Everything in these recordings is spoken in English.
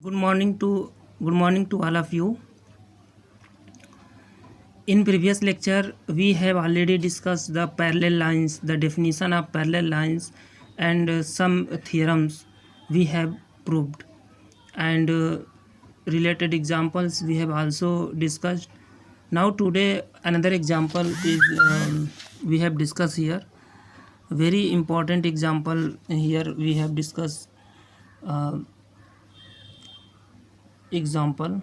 Good morning to all of you. In previous lecture, we have already discussed the parallel lines, the definition of parallel lines, and some theorems we have proved, and related examples we have also discussed. Now today another example is we have discussed here. Very important example here we have discussed. Example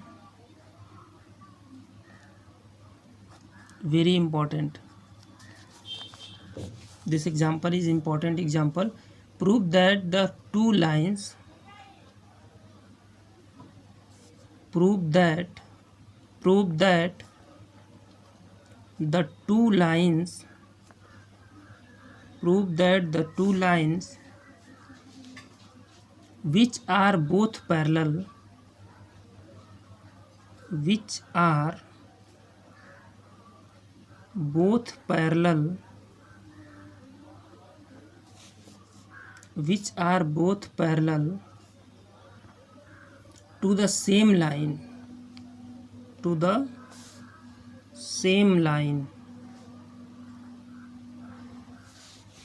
very important. This example is important example. Prove that the two lines prove that the two lines which are both parallel to the same line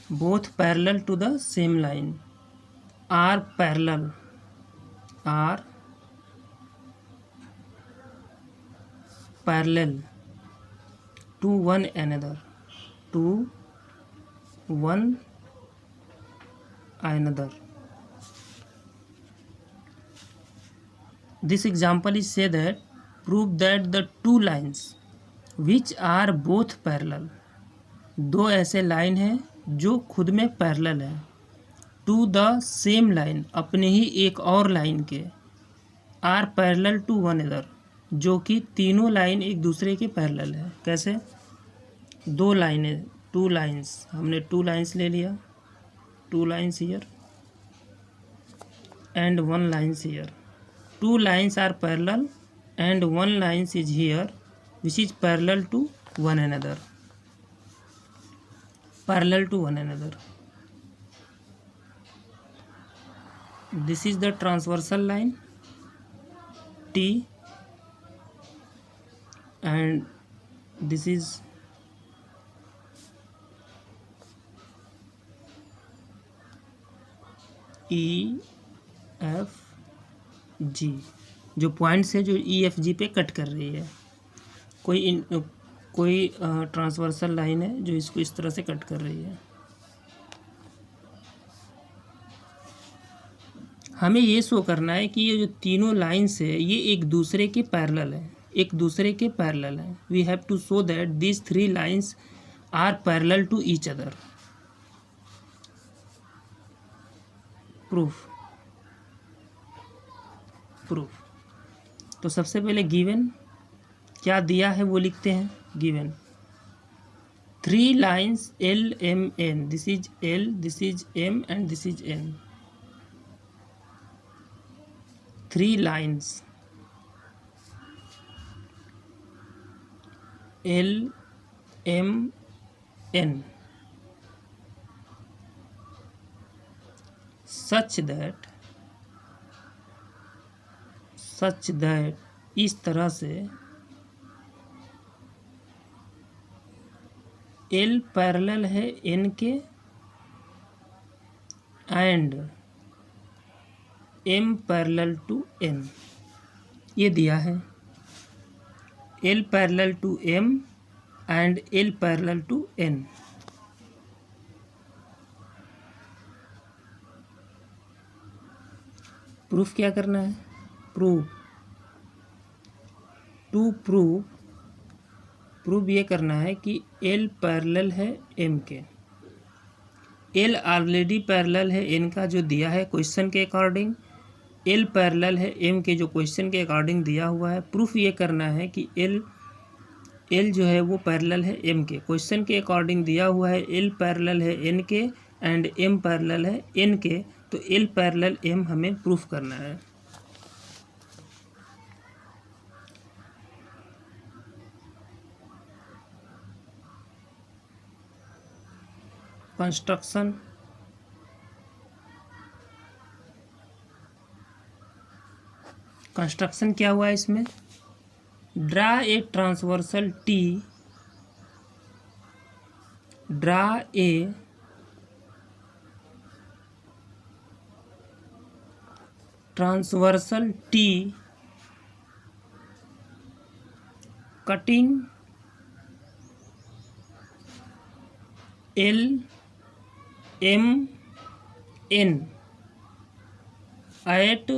both parallel to the same line are parallel to one another This example is say that prove that the two lines which are both parallel, दो ऐसे line हैं जो खुद में parallel है, to the same line, अपने ही एक और लाइन के, are parallel to one other, जो कि तीनों लाइन एक दूसरे के पैरेलल है. कैसे? दो लाइनें, टू लाइन्स, हमने टू लाइन्स ले लिया, two lines here and one lines here. Two lines are parallel and one line is here which is parallel to one another. This is the transversal line T and this is E F G, जो points है जो ई F जी पे cut कर रही है. कोई transversal line है जो इसको इस तरह से कट कर रही है. हमें ये शो करना है कि ये जो तीनों लाइन्स है ये एक दूसरे के पैरेलल है. We have to show that these three lines are parallel to each other. Proof. तो सबसे पहले गिवन क्या दिया है वो लिखते हैं. Given three lines L M N, this is L, this is M and this is N. Three lines L M N such that इस तरह से L पैरेलल है N के and M parallel to N. ये दिया है L parallel to M and L parallel to N. Proof क्या करना है? प्रूफ ये करना है कि L पैरेलल है M के. L ऑलरेडी पैरेलल है N का जो दिया है क्वेश्चन के अकॉर्डिंग, L पैरेलल है M के जो क्वेश्चन के अकॉर्डिंग दिया हुआ है. प्रूफ ये करना है कि L जो है वो पैरेलल है M के, क्वेश्चन के अकॉर्डिंग दिया हुआ है. L पैरेलल है N के एंड M पैरेलल है N के, तो L पैरेलल M हमें प्रूफ करना है. कंस्ट्रक्शन. कंस्ट्रक्शन क्या हुआ है इसमें, draw a transversal T, draw a transversal T cutting L M N at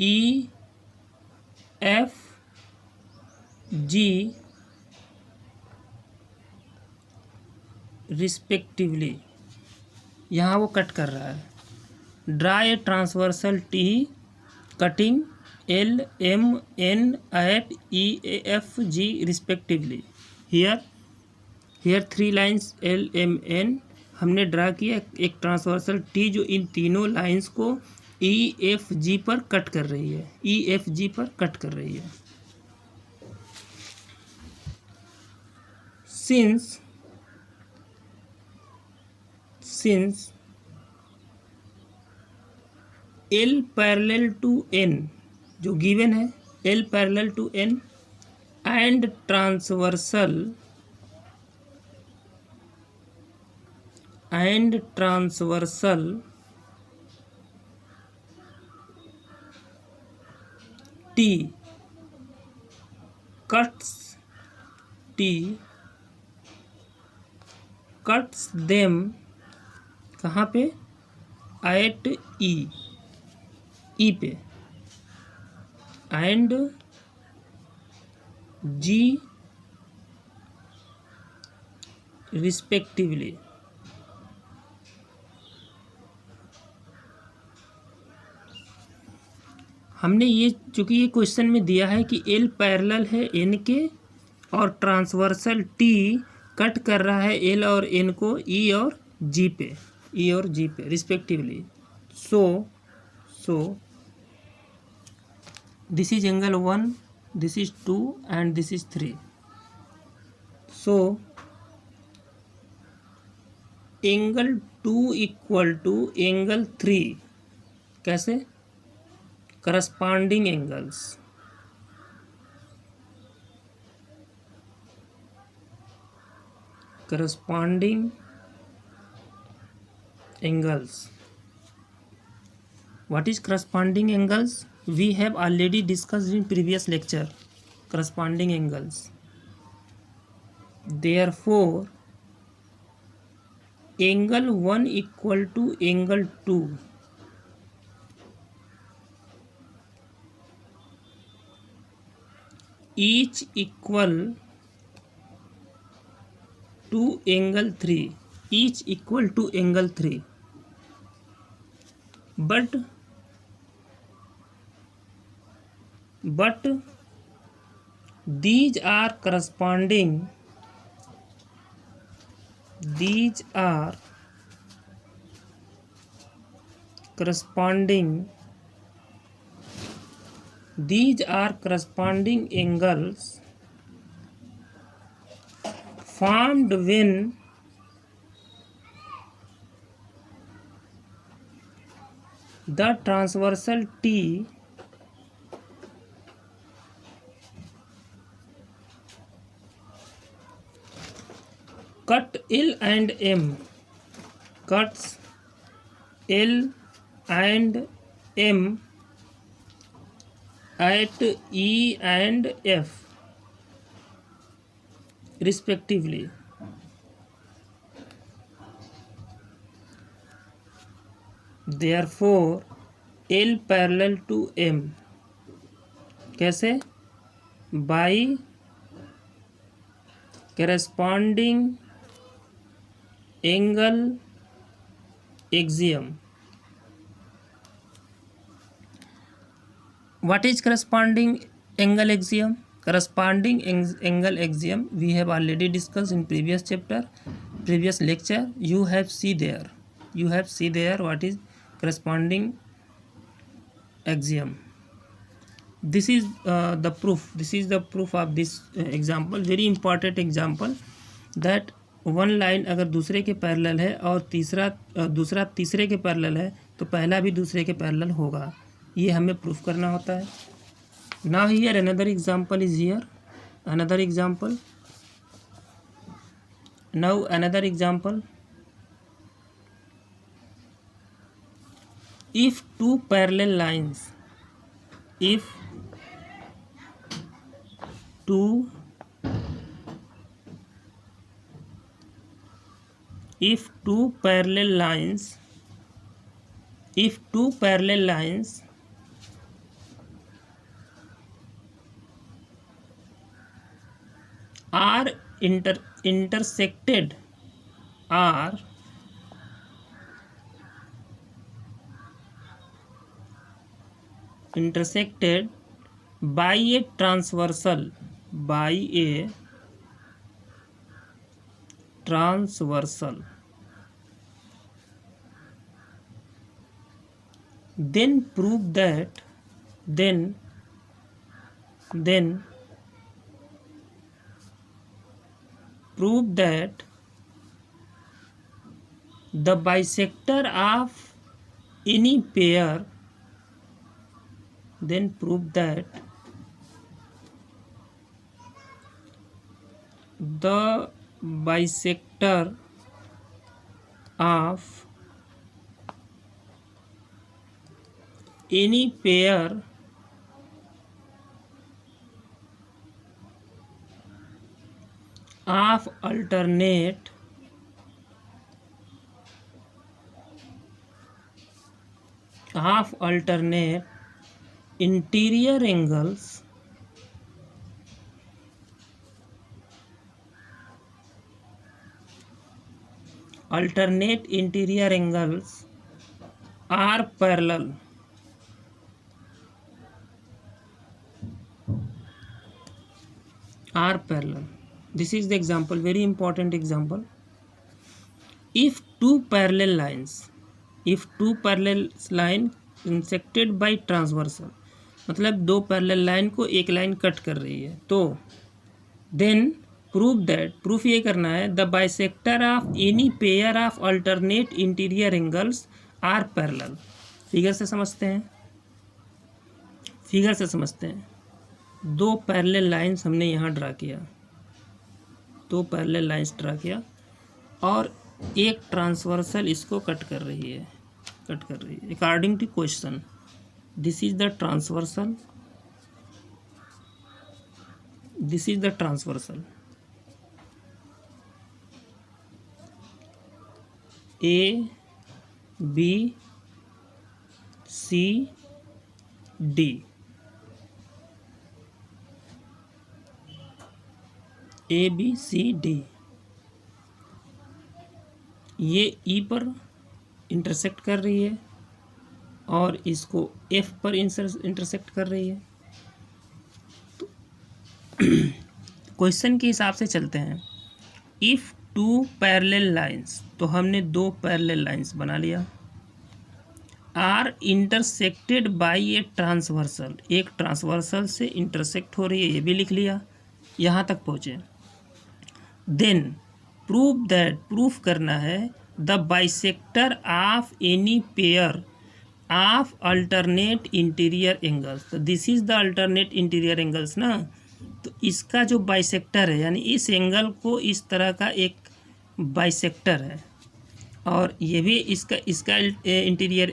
E F G respectively. यहाँ वो कट कर रहा है, draw a transversal T cutting L M N at E F G respectively. Here 3 lines L M N हमने draw किया एक transversal T जो इन तीनों लाइन्स को ई एफ जी पर कट कर रही है, ई एफ जी पर कट कर रही है। Since L parallel to N जो गिवन है, L parallel to N and transversal T cuts them कहाँ पे, एट ई पे एंड जी रिस्पेक्टिवली। हमने ये चूंकि ये क्वेश्चन में दिया है कि एल पैरेलल है एन के और ट्रांसवर्सल टी कट कर रहा है एल और एन को ई और जी पे respectively. So this is angle 1, this is 2 and this is 3. So angle 2 equal to angle 3 कैसे, corresponding angles. What is corresponding angles? We have already discussed in previous lecture corresponding angles. Therefore angle 1 equal to angle 2 each equal to angle 3, each equal to angle 3, but these are corresponding angles formed when the transversal T cut L and M, cuts L and M at E and F respectively. Therefore L parallel to M कैसे, by corresponding angle axiom. What is corresponding angle axiom? Corresponding angle axiom we have already discussed in previous chapter, previous lecture. You have see there what is corresponding axiom. This is the proof. This is the proof of this example. Very important example that one line अगर दूसरे के parallel है और दूसरा तीसरे के parallel है तो पहला भी दूसरे के पैरेलल होगा। ये हमें प्रूफ करना होता है। Now here another example is here, another example, now another example, if two parallel lines, if two parallel lines, if two parallel lines are intersected, are intersected by a transversal, by a transversal, then prove that, then prove that the bisector of any pair, then prove that the bisector of any pair of alternate interior angles are parallel. Are parallel. This is the example, very important example. If two parallel lines intersected by transversal, मतलब दो parallel line को एक line cut कर रही है, तो then prove that, proof ये करना है, the bisector of any pair of alternate interior angles are parallel. Figure से समझते हैं, फिगर से समझते हैं। दो पैरेलल लाइंस हमने यहाँ ड्रा किया, दो पैरेलल लाइंस ड्रा किया और एक ट्रांसवर्सल इसको कट कर रही है, कट कर रही है। According to question, this is the transversal, this is the transversal, A B C D, A B C D, ये ई पर इंटरसेक्ट कर रही है और इसको एफ पर इंटरसेक्ट कर रही है। तो क्वेश्चन के हिसाब से चलते हैं। इफ़ टू पैरेलल लाइंस, तो हमने दो पैरेलल लाइंस बना लिया, are intersected by a transversal, एक ट्रांसवर्सल से इंटरसेक्ट हो रही है, ये भी लिख लिया, यहाँ तक पहुँचे। देन प्रूव दैट, प्रूफ करना है, the bisector of any pair of alternate interior angles. तो this is the alternate interior angles ना, तो इसका जो बाइसेक्टर है, यानी इस एंगल को इस तरह का एक बाइसेक्टर है, और ये भी इसका इंटीरियर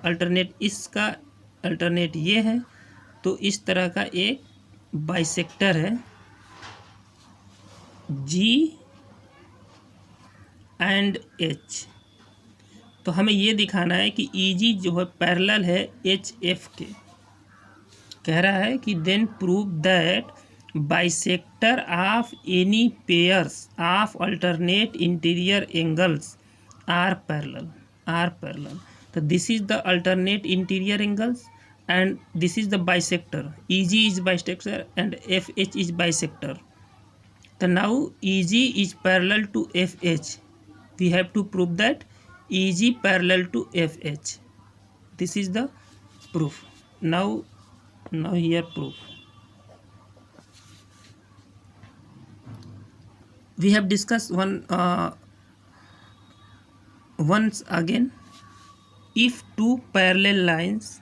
अल्टरनेट, इसका अल्टरनेट ये है, तो इस तरह का एक बाइसेक्टर है जी एंड एच। तो हमें ये दिखाना है कि ईजी जो है पैरेलल है एच एफ के। कह रहा है कि then prove that bisector of any pairs of alternate interior angles are parallel, are parallel. तो this is the alternate interior angles and this is the bisector, EG is bisector and FH is bisector. So now EG is parallel to FH. We have to prove that EG parallel to FH. This is the proof. Now here proof. We have discussed once again. If two parallel lines,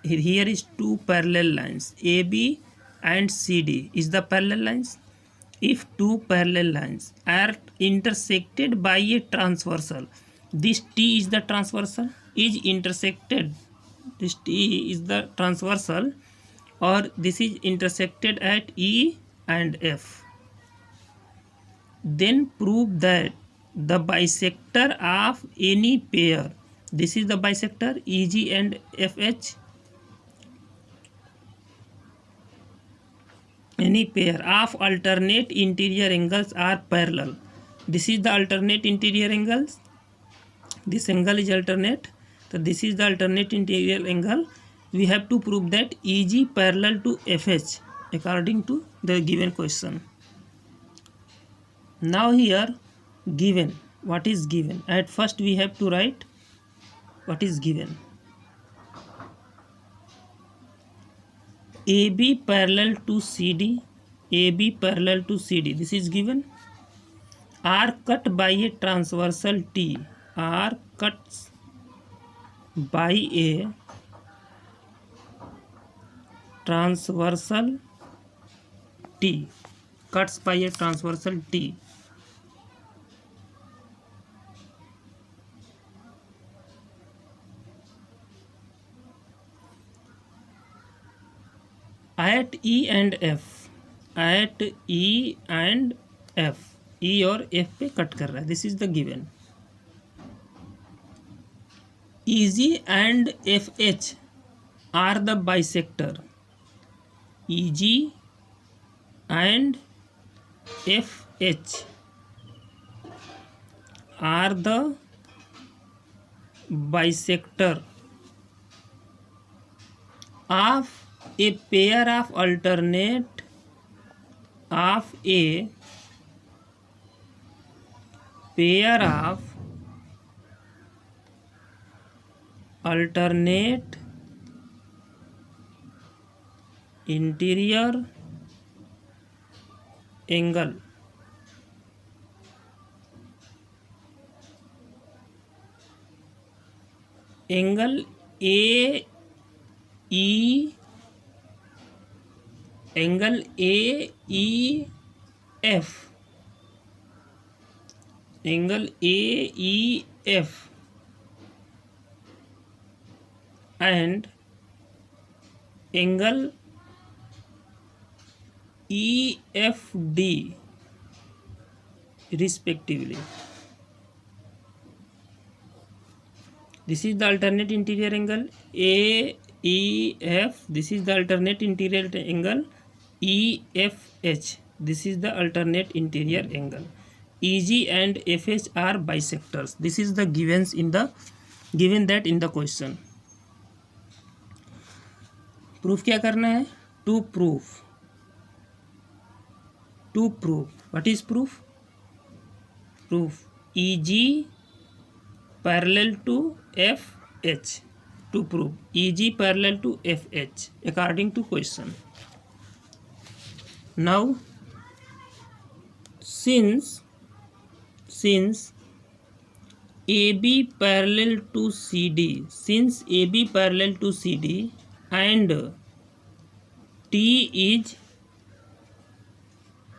here is two parallel lines AB and CD is the parallel lines. If two parallel lines are intersected by a transversal, this T is the transversal, is intersected, this T is the transversal, or this is intersected at E and F, then prove that the bisector of any pair, this is the bisector EG and FH, any pair of alternate interior angles are parallel. This is the alternate interior angles, this angle is alternate, so this is the alternate interior angle. We have to prove that EG parallel to FH according to the given question. Now here given, what is given? At first we have to write what is given. AB parallel to CD, AB parallel to CD, this is given. Are cut by a transversal T, are cuts by a transversal T, cuts by a transversal T. At E and F, at E and F, E और F पे cut कर रहा है, this is the given. EG and FH are the bisector, EG and FH are the bisector of a pair of alternate of a pair of alternate interior angle. Angle AE, angle AEF, angle AEF and angle EFD respectively. This is the alternate interior angle AEF, this is the alternate interior angle EFH, this is the alternate interior angle. EG and FH are bisectors. This is the givens in the given that in the question. Proof क्या करना है? To proof what is proof? Proof EG parallel to FH, to prove EG parallel to FH according to question. Now since AB parallel to CD, since AB parallel to CD and T is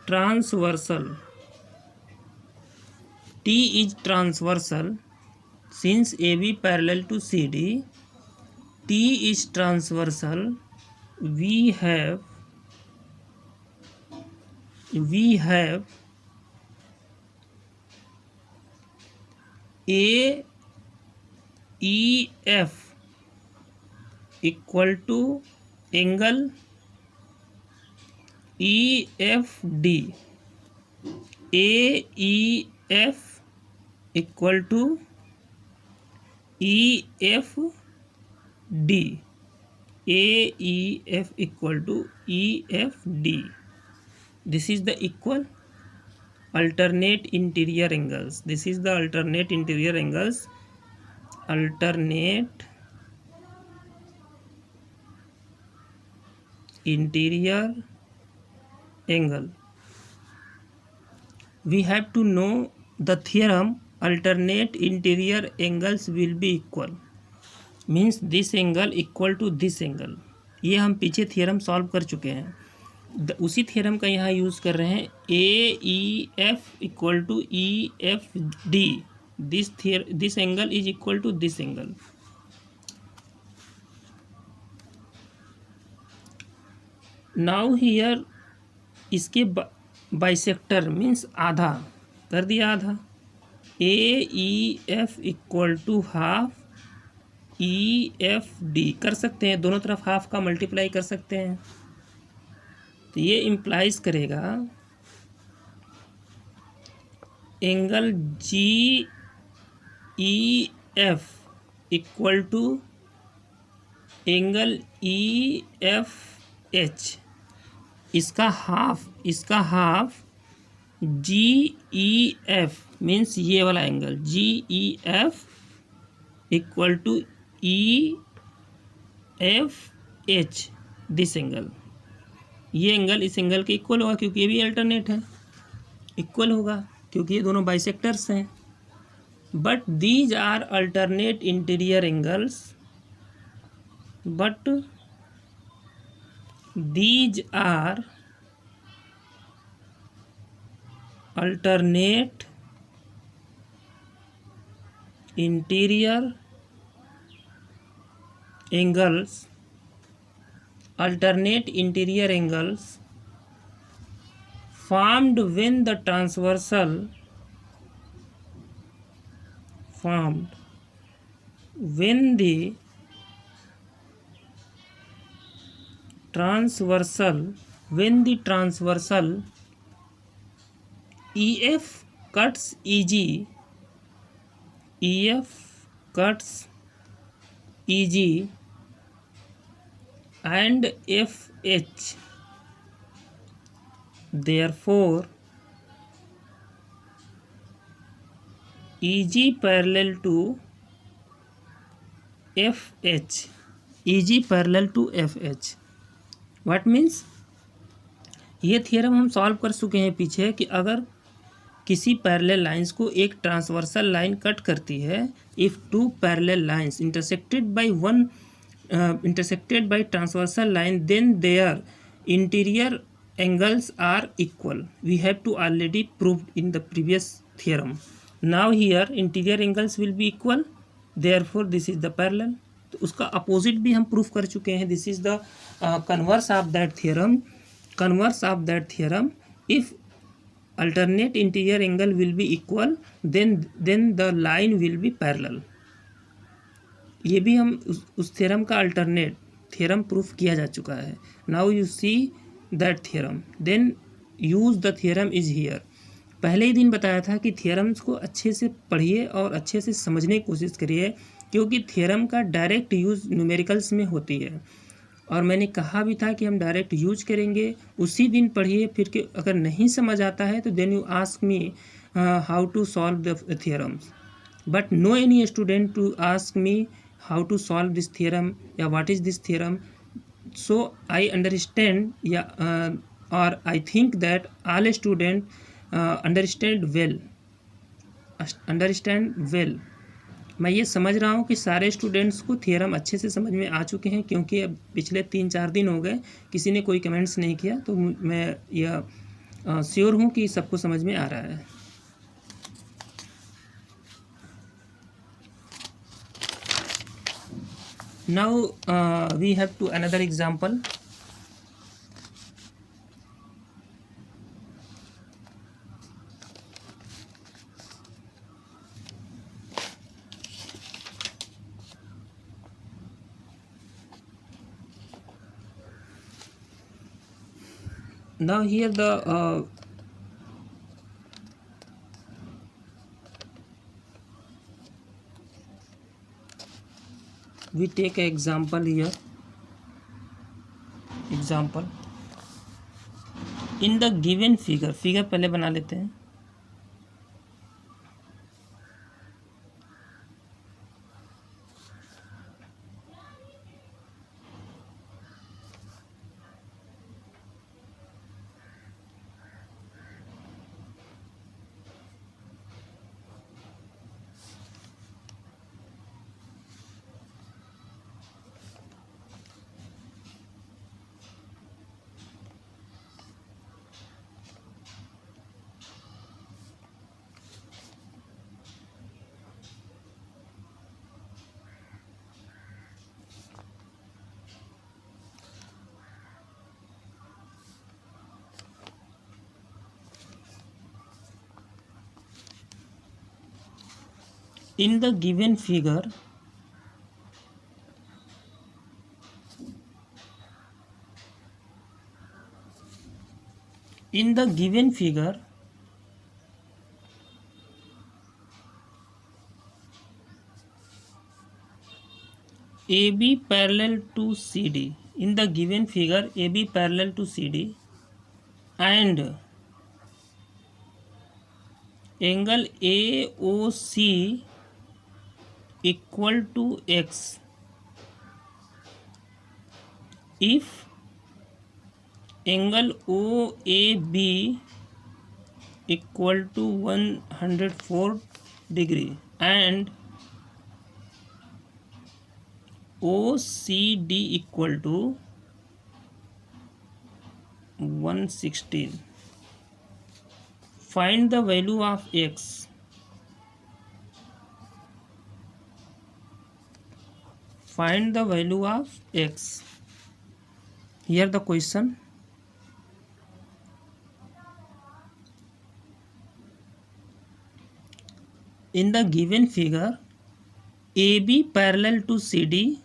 transversal, T is transversal, since AB parallel to CD, T is transversal, we have AEF equal to angle EFD, AEF equal to EFD, AEF equal to EFD. This is the equal alternate interior angles. This is the alternate interior angles, alternate interior angle. We have to know the theorem alternate interior angles will be equal. Means this angle equal to this angle. ये हम पीछे theorem solve कर चुके हैं, उसी theorem का यहाँ use कर रहे हैं। A E F equal to E F D, this angle is equal to this angle. Now here इसके बाइसेक्टर मीन्स आधा कर दिया, आधा। A E F equal to half E F D कर सकते हैं, दोनों तरफ हाफ का मल्टीप्लाई कर सकते हैं। तो ये इम्प्लाइज करेगा angle G E F equal to angle E F H, इसका half G E F means ये वाला angle G E F equal to E F H, this angle. ये एंगल इस एंगल के इक्वल होगा क्योंकि ये भी अल्टरनेट है, इक्वल होगा क्योंकि ये दोनों बाइसेक्टर्स हैं। But these are alternate interior angles, but these are alternate interior angles, alternate interior angles formed when the transversal EF cuts EG, and FH, therefore EG parallel to FH, what means ये theorem हम solve कर चुके हैं पीछे कि अगर किसी parallel lines को एक ट्रांसवर्सल लाइन कट करती है, if two parallel lines intersected by transversal line, then their interior angles are equal. We have to already proved in the previous theorem. Now here interior angles will be equal, therefore this is the parallel. तो उसका opposite भी हम proof कर चुके हैं। This is the converse of that theorem. If alternate interior angle will be equal, then the line will be parallel। ये भी हम उस थ्योरम का अल्टरनेट थ्योरम प्रूफ किया जा चुका है। Now you see that theorem, then use the theorem is here. पहले ही दिन बताया था कि थ्योरम्स को अच्छे से पढ़िए और अच्छे से समझने की कोशिश करिए, क्योंकि थ्योरम का डायरेक्ट यूज़ न्यूमेरिकल्स में होती है। और मैंने कहा भी था कि हम डायरेक्ट यूज करेंगे, उसी दिन पढ़िए। फिर के अगर नहीं समझ आता है तो then you ask me how to solve the theorems, but no any student to ask me how to solve this theorem या what is this theorem. So I understand या और I think that all student understand well. मैं ये समझ रहा हूँ कि सारे स्टूडेंट्स को थियरम अच्छे से समझ में आ चुके हैं, क्योंकि अब पिछले 3-4 दिन हो गए किसी ने कोई कमेंट्स नहीं किया, तो मैं यह श्योर हूँ कि सबको समझ में आ रहा है। Now we have to another example. Now here we take an example here. Example in the given figure पहले बना लेते हैं। in the given figure AB parallel to CD, in the given figure AB parallel to CD and angle AOC equal to X if angle OAB equal to 104 degree and OCD equal to 116. Find the value of X. Find the value of X. Here the question. In the given figure, AB parallel to CD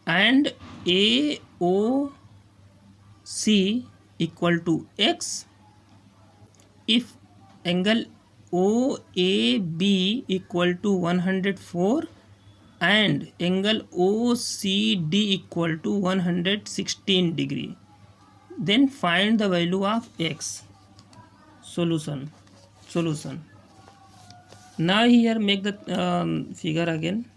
and AOC equal to X if angle OAB equal to 104 and angle OCD equal to 116 degree. Then find the value of X. Solution. Now here make the figure again.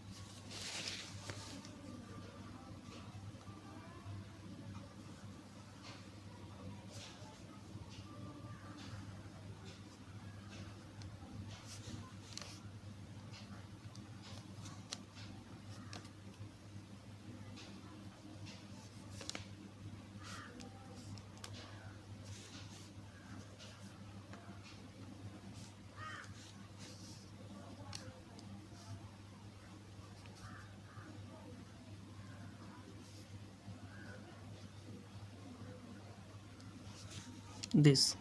This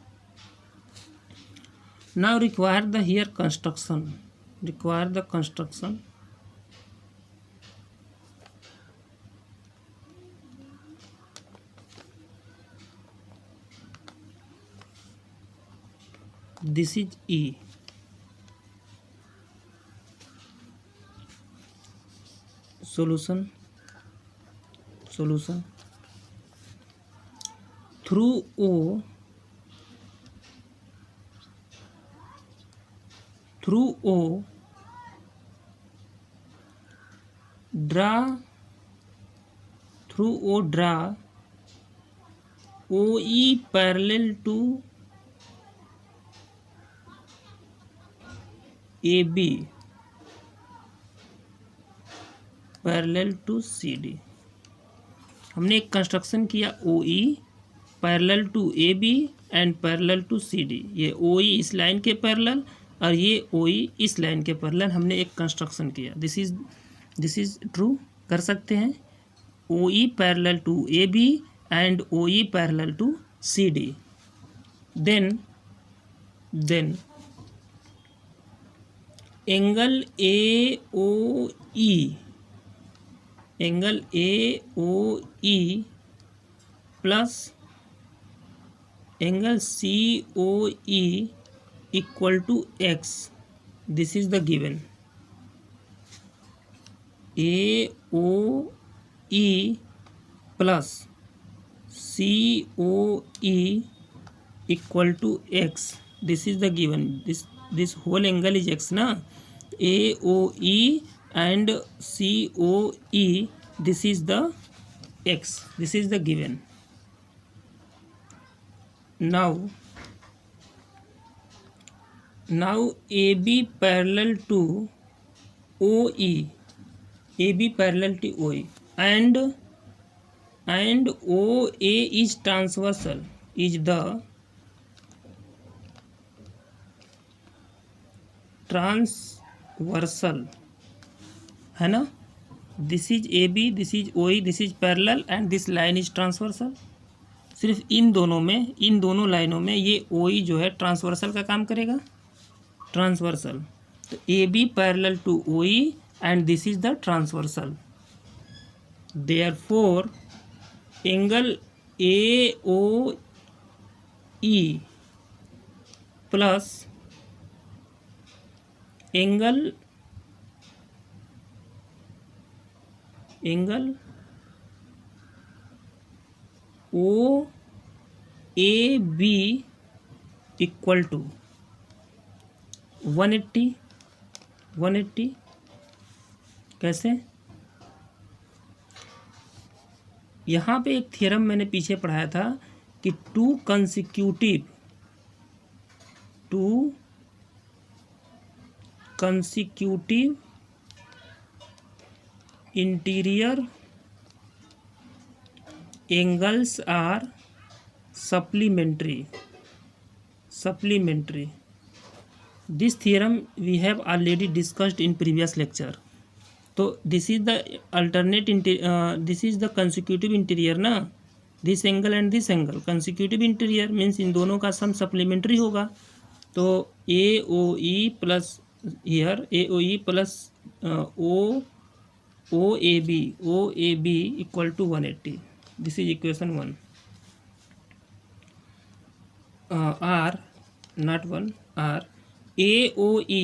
now require the here construction. Require the construction. This is E. Solution. Through O draw OE parallel to AB parallel to CD. हमने एक construction किया OE parallel to AB and parallel to CD. ये OE इस line के parallel और ये OE इस line के पैरेलल हमने एक कंस्ट्रक्शन किया. दिस इज ट्रू कर सकते हैं. OE parallel to AB and OE parallel to CD. Then angle AOE plus angle COE equal to X. This is the given. AOE plus COE equal to X. This is the given. This whole angle is X na. AOE and COE, this is the X. This is the given. Now AB parallel to OE, AB parallel to OE and OA is transversal, is the transversal है ना. This is AB, this is OE, this is parallel and this line is transversal. सिर्फ इन दोनों लाइनों में ये OE जो है transversal का काम करेगा. ट्रांसवर्सल तो A B parallel to O E and this is the transversal. Therefore angle A O E plus angle O A B equal to 180। कैसे? यहाँ पे एक थ्योरम मैंने पीछे पढ़ाया था कि two consecutive interior angles are supplementary. This theorem we have already discussed in previous lecture. तो this is the alternate this is the consecutive interior ना, this angle and this angle consecutive interior means इन दोनों का सम supplementary होगा। तो AOE plus here AOE plus OAB equal to 180. This is equation 1. R not 1 R AOE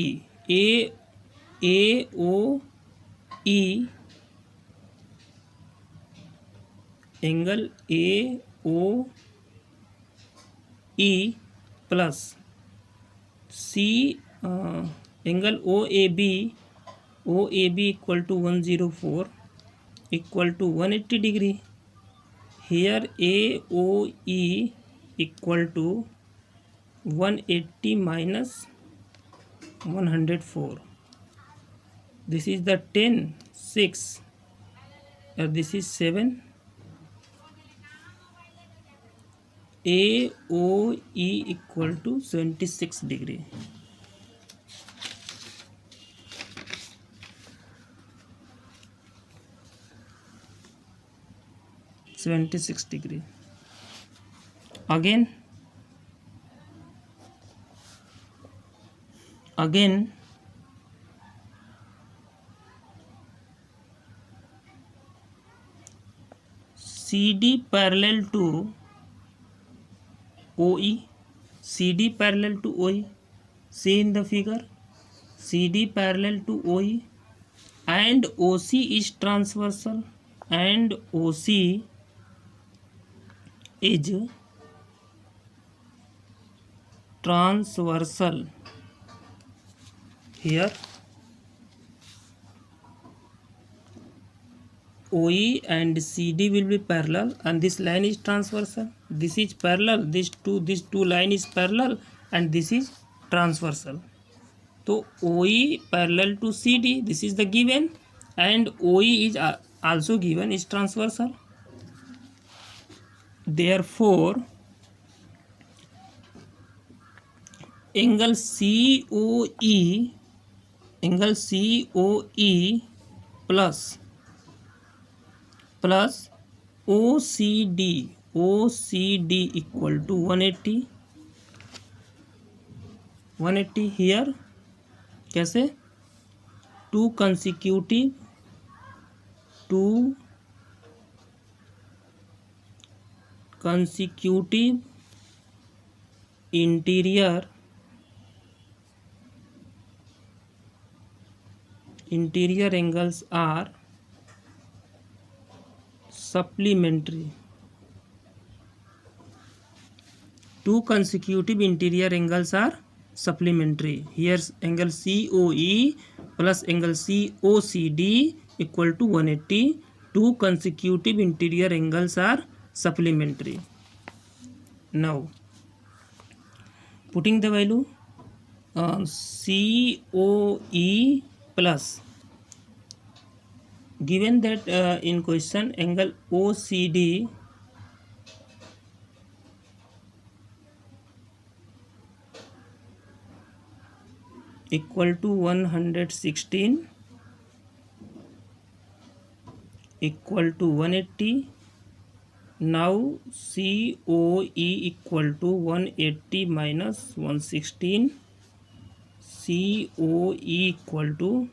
angle AOE plus C angle OAB equal to 104 equal to 180 degree. Here AOE equal to 180 minus 104. This is the 10 6 this is 7. AOE equal to 76 degree. Again CD parallel to OE. CD parallel to OE. See in the figure. CD parallel to OE and OC is transversal and OC is transversal. Here OE and CD will be parallel and this line is transversal. This is parallel, these two line is parallel and this is transversal. So OE parallel to CD, this is the given, and OE is also given, is transversal. Therefore angle COE plus OCD equal to 180 here. कैसे? Two consecutive interior angles are supplementary. Two consecutive interior angles are supplementary. Here's angle COE plus angle COCD equal to 180. Two consecutive interior angles are supplementary. Now putting the value COE plus, given that in question angle OCD equal to 116 equal to 180. Now COE equal to 180 minus 116, COE equal to,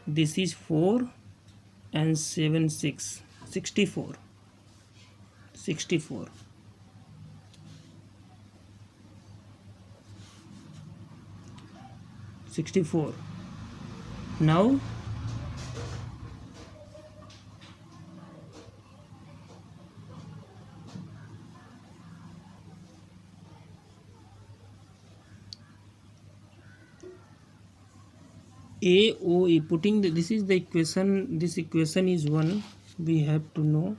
this is 4 and 7 6, 64. 64. Now AOE, putting this is the equation, this equation is 1, we have to know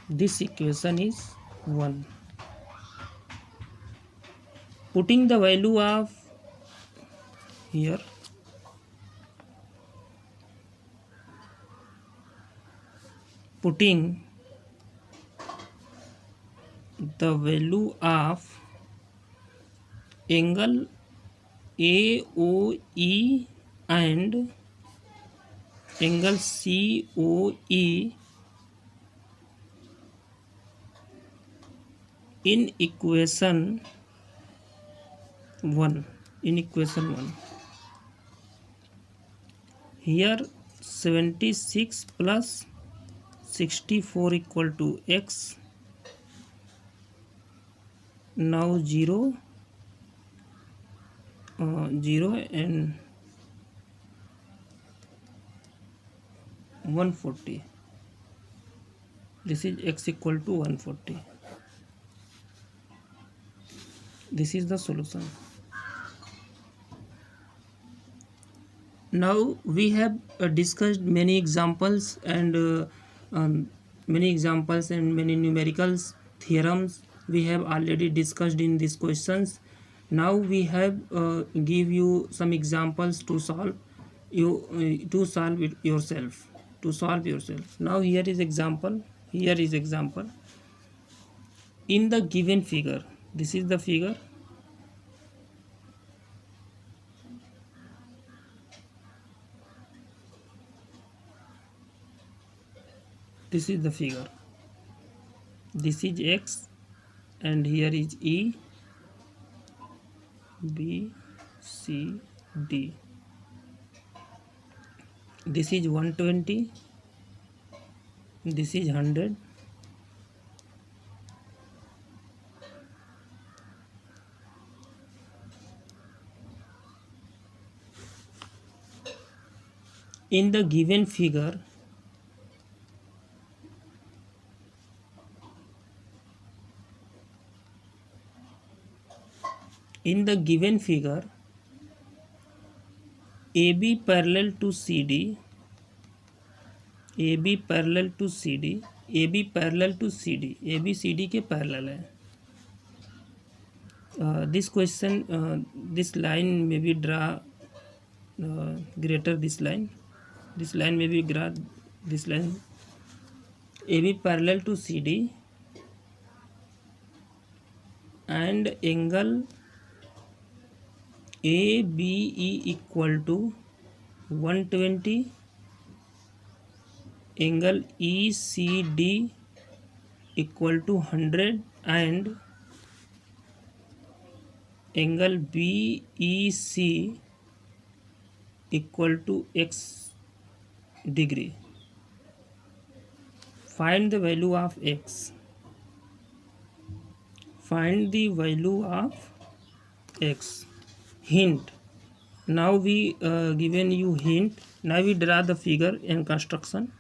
this equation is 1. Putting the value of here, putting the value of angle AOE and angle COE in equation 1. Here 76 plus 64 equal to x. Now 0 and 140. This is x equal to 140. This is the solution. Now we have discussed many examples and many numericals theorems we have already discussed in these questions. Now we have give you some examples to solve it yourself. Now here is example. In the given figure, this is the figure. This is the figure. This is x and here is E, B, C, D. This is 120. This is 100. In the given figure, AB parallel to CD, AB CD के parallel है. This question, this line may be draw greater this line may be this line. AB parallel to CD and angle ABE equal to 120, angle ECD equal to 100 and angle BEC equal to x degree. Find the value of x. Hint. Now we given you hint. Now we draw the figure in construction.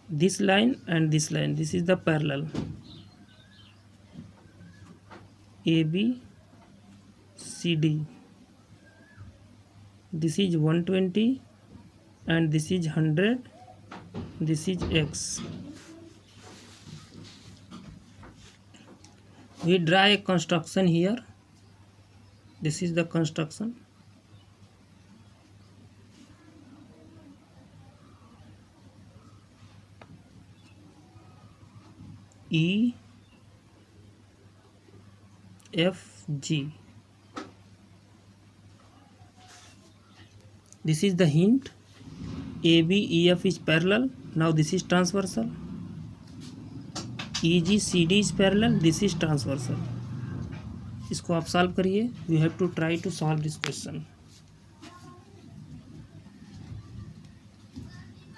This line and this line, this is the parallel. AB CD. This is 120 and this is 100. This is x. We draw a construction here. This is the construction. E F G. This is the hint. ABEF is parallel. Now this is transversal. EGCD is parallel. This is transversal. इसको आप solve करिए. You have to try to solve this question.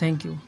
Thank you.